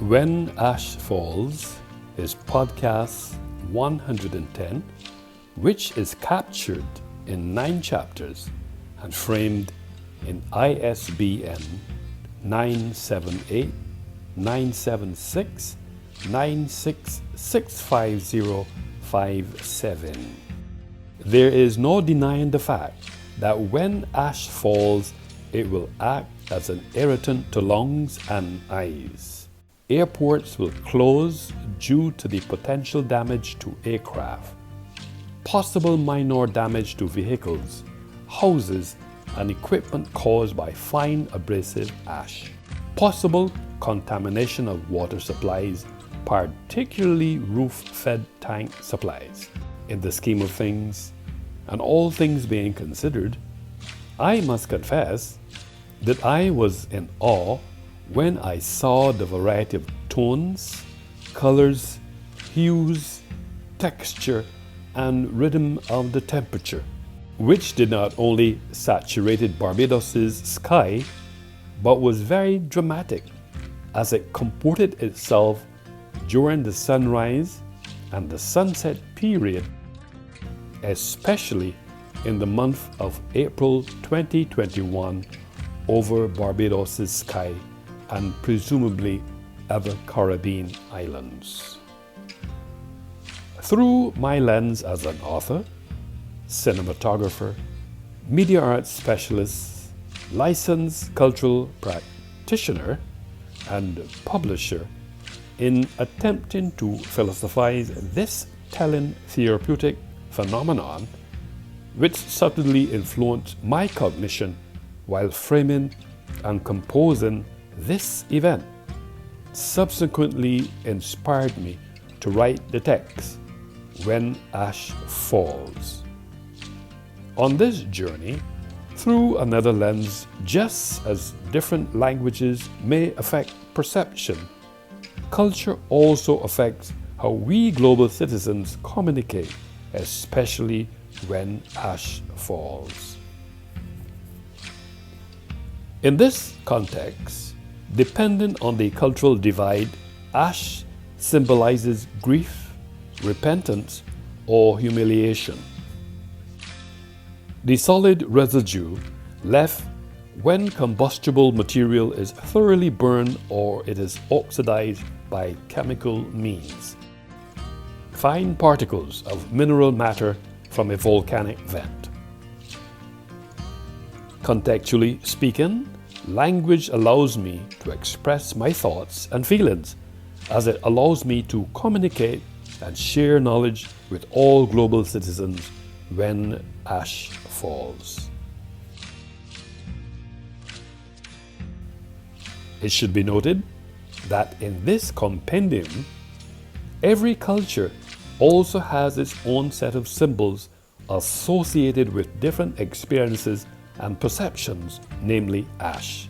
When Ash Falls is podcast 110, which is captured in 9 chapters and framed in ISBN 978 976 9665057. There is no denying the fact that when ash falls, it will act as an irritant to lungs and eyes. Airports will close due to the potential damage to aircraft, possible minor damage to vehicles, houses, and equipment caused by fine abrasive ash, possible contamination of water supplies, particularly roof-fed tank supplies. In the scheme of things, and all things being considered, I must confess that I was in awe when I saw the variety of tones, colors, hues, texture, and rhythm of the temperature, which did not only saturated Barbados's sky, but was very dramatic as it comported itself during the sunrise and the sunset period, especially in the month of April 2021 over Barbados's sky and presumably other Caribbean islands. Through my lens as an author, cinematographer, media arts specialist, licensed cultural practitioner, and publisher, in attempting to philosophize this telling therapeutic phenomenon, which subtly influenced my cognition while framing and composing this event, subsequently inspired me to write the text, When Ash Falls. On this journey, through another lens, just as different languages may affect perception, culture also affects how we global citizens communicate, especially when ash falls. In this context, dependent on the cultural divide, ash symbolizes grief, repentance, or humiliation. The solid residue left when combustible material is thoroughly burned or it is oxidized by chemical means. Fine particles of mineral matter from a volcanic vent. Contextually speaking, language allows me to express my thoughts and feelings, as it allows me to communicate and share knowledge with all global citizens when ash falls. It should be noted that in this compendium, every culture also has its own set of symbols associated with different experiences and perceptions, namely ash.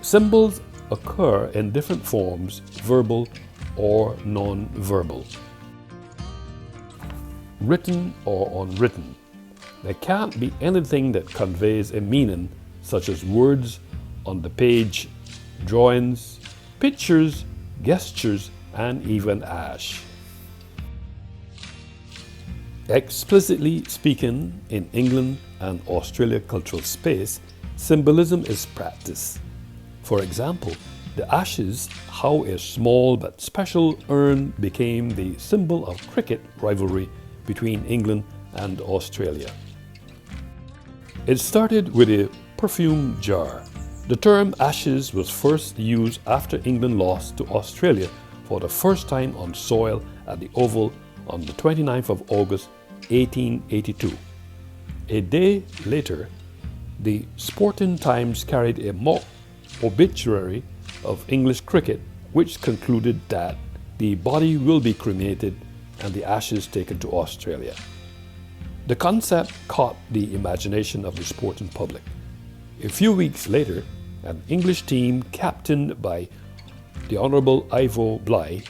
Symbols occur in different forms, verbal or non-verbal, written or unwritten. There can't be anything that conveys a meaning, such as words on the page, drawings, pictures, gestures, and even ash. Explicitly speaking, in England and Australia cultural space, symbolism is practiced. For example, the ashes, how a small but special urn became the symbol of cricket rivalry between England and Australia. It started with a perfume jar. The term ashes was first used after England lost to Australia for the first time on soil at the Oval on the 29th of August 1882. A day later, the Sporting Times carried a mock obituary of English cricket, which concluded that the body will be cremated and the ashes taken to Australia. The concept caught the imagination of the sporting public. A few weeks later, an English team captained by the Honourable Ivo Bligh,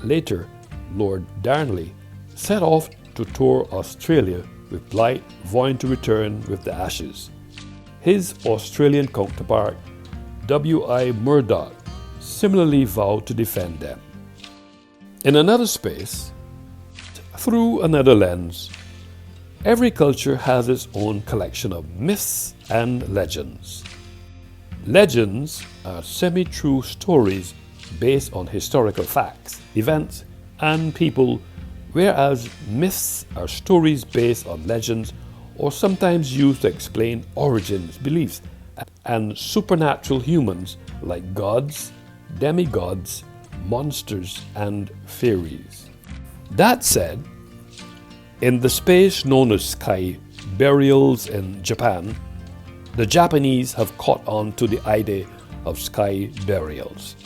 later Lord Darnley, set off to tour Australia, with Bligh vowing to return with the ashes. His Australian counterpart W.I. Murdoch similarly vowed to defend them. In another space, through another lens, every culture has its own collection of myths and legends. Legends are semi-true stories based on historical facts, events, and people, whereas myths are stories based on legends or sometimes used to explain origins, beliefs, and supernatural humans like gods, demigods, monsters, and fairies. That said, in the space known as sky burials in Japan, the Japanese have caught on to the idea of sky burials.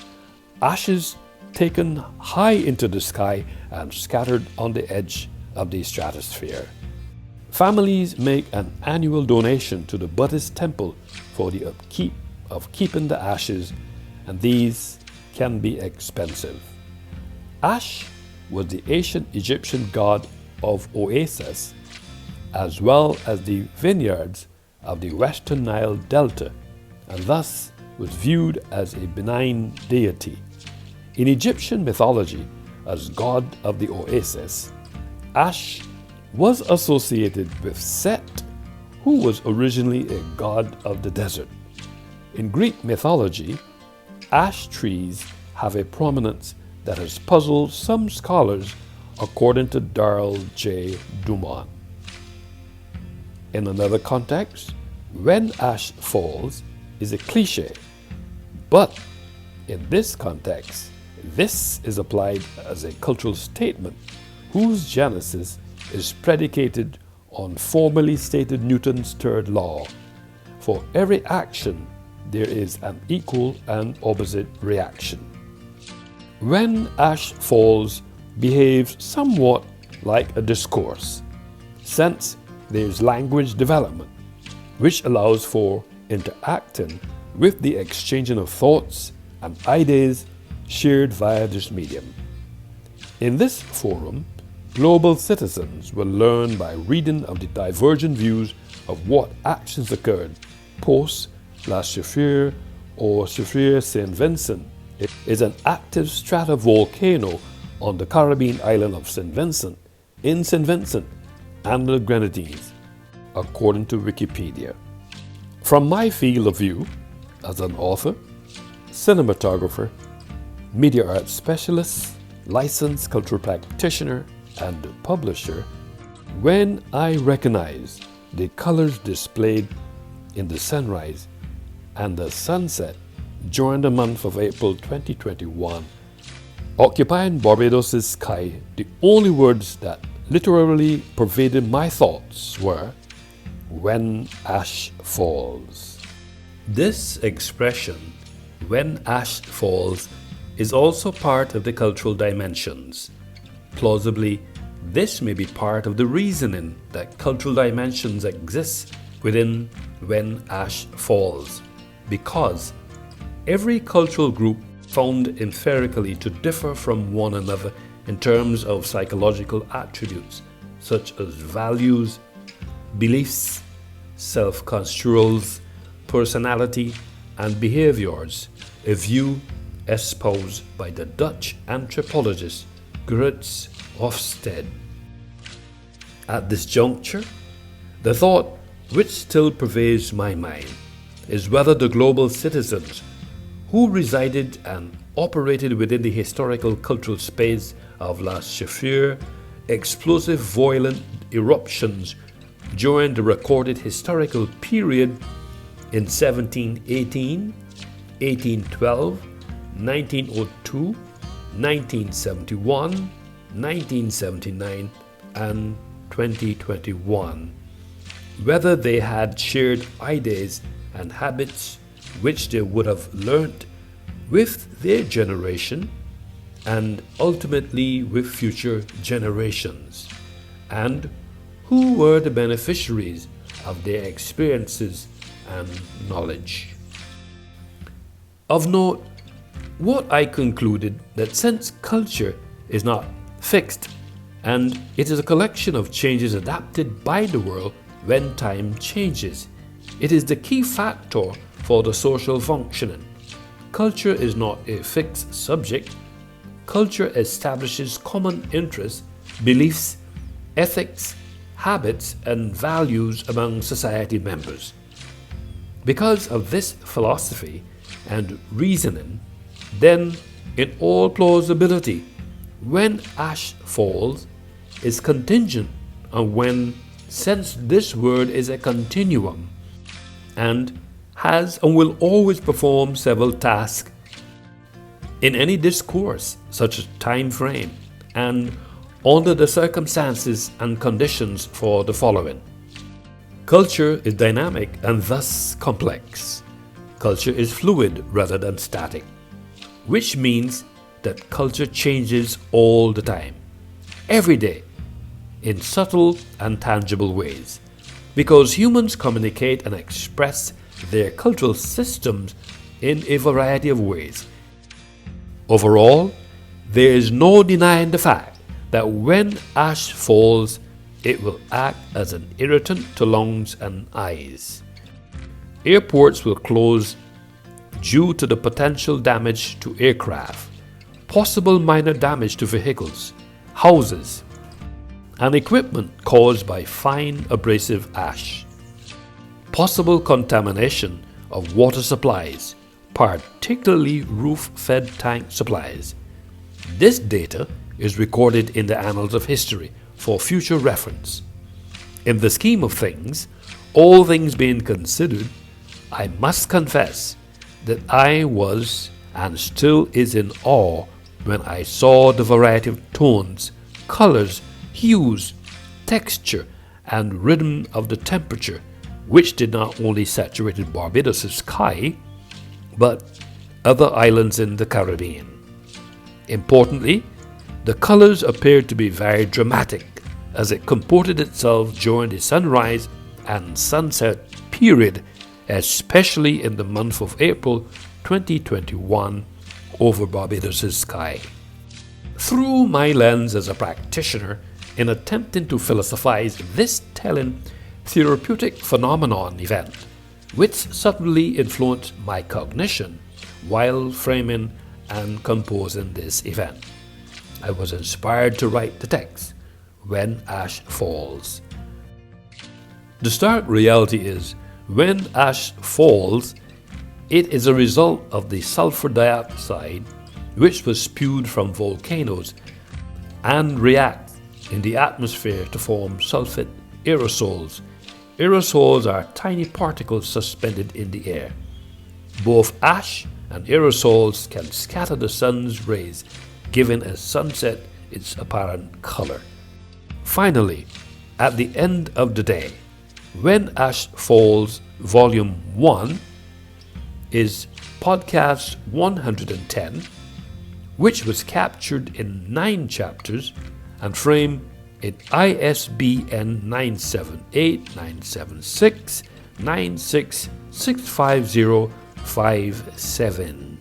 Ashes taken high into the sky and scattered on the edge of the stratosphere. Families make an annual donation to the Buddhist temple for the upkeep of keeping the ashes, and these can be expensive. Ash was the ancient Egyptian god of oasis, as well as the vineyards of the Western Nile Delta, and thus was viewed as a benign deity. In Egyptian mythology, as god of the oasis, Ash was associated with Set, who was originally a god of the desert. In Greek mythology, ash trees have a prominence that has puzzled some scholars, according to Darrell J. Dumont. In another context, when ash falls is a cliche, but in this context, this is applied as a cultural statement whose genesis is predicated on formally stated Newton's third law. For every action, there is an equal and opposite reaction. When ash falls behaves somewhat like a discourse, since there is language development, which allows for interacting with the exchanging of thoughts and ideas shared via this medium. In this forum, global citizens will learn by reading of the divergent views of what actions occurred post La Chauffeur or Chauffeur St. Vincent. It is an active stratovolcano on the Caribbean island of St. Vincent, in St. Vincent and the Grenadines, according to Wikipedia. From my field of view, as an author, cinematographer, media arts specialist, licensed cultural practitioner, and publisher, when I recognize the colors displayed in the sunrise and the sunset during the month of April 2021, occupying Barbados' sky, the only words that literally pervaded my thoughts were, "When ash falls." This expression, "when ash falls," is also part of the cultural dimensions. Plausibly, this may be part of the reasoning that cultural dimensions exist within When Ash Falls, because every cultural group found empirically to differ from one another in terms of psychological attributes such as values, beliefs, self-construals, personality, and behaviors, a view espoused by the Dutch anthropologist Gerrit Hofstede. At this juncture, the thought which still pervades my mind is whether the global citizens who resided and operated within the historical cultural space of La Chauffeur, explosive violent eruptions during the recorded historical period in 1718, 1812, 1902, 1971, 1979, and 2021, whether they had shared ideas and habits which they would have learnt with their generation and ultimately with future generations, and who were the beneficiaries of their experiences and knowledge. Of note, what I concluded that since culture is not fixed and it is a collection of changes adapted by the world when time changes, it is the key factor for the social functioning culture is not a fixed subject. Culture establishes common interests, beliefs, ethics, habits, and values among society members. Because of this philosophy and reasoning, then, in all plausibility, when ash falls is contingent on when, since this word is a continuum and has and will always perform several tasks in any discourse, such as time frame, and under the circumstances and conditions for the following. Culture is dynamic and thus complex. Culture is fluid rather than static, which means that culture changes all the time, every day, in subtle and tangible ways, because humans communicate and express their cultural systems in a variety of ways. Overall, there is no denying the fact that when ash falls, it will act as an irritant to lungs and eyes. Airports will close due to the potential damage to aircraft, possible minor damage to vehicles, houses, and equipment caused by fine abrasive ash, possible contamination of water supplies, particularly roof-fed tank supplies. This data is recorded in the annals of history for future reference. In the scheme of things, all things being considered, I must confess that I was and still is in awe when I saw the variety of tones, colors, hues, texture, and rhythm of the temperature, which did not only saturate Barbados' sky, but other islands in the Caribbean. Importantly, the colors appeared to be very dramatic as it comported itself during the sunrise and sunset period, especially in the month of April 2021 over Barbados' sky. Through my lens as a practitioner, in attempting to philosophize this telling therapeutic phenomenon event, which subtly influenced my cognition while framing and composing this event, I was inspired to write the text, When Ash Falls. The stark reality is, when ash falls, it is a result of the sulfur dioxide which was spewed from volcanoes and reacts in the atmosphere to form sulfate aerosols. Aerosols are tiny particles suspended in the air. Both ash and aerosols can scatter the sun's rays, giving a sunset its apparent color. Finally, at the end of the day, When Ash Falls Volume 1 is podcast 110, which was captured in 9 chapters and framed in ISBN 978 976 9665057.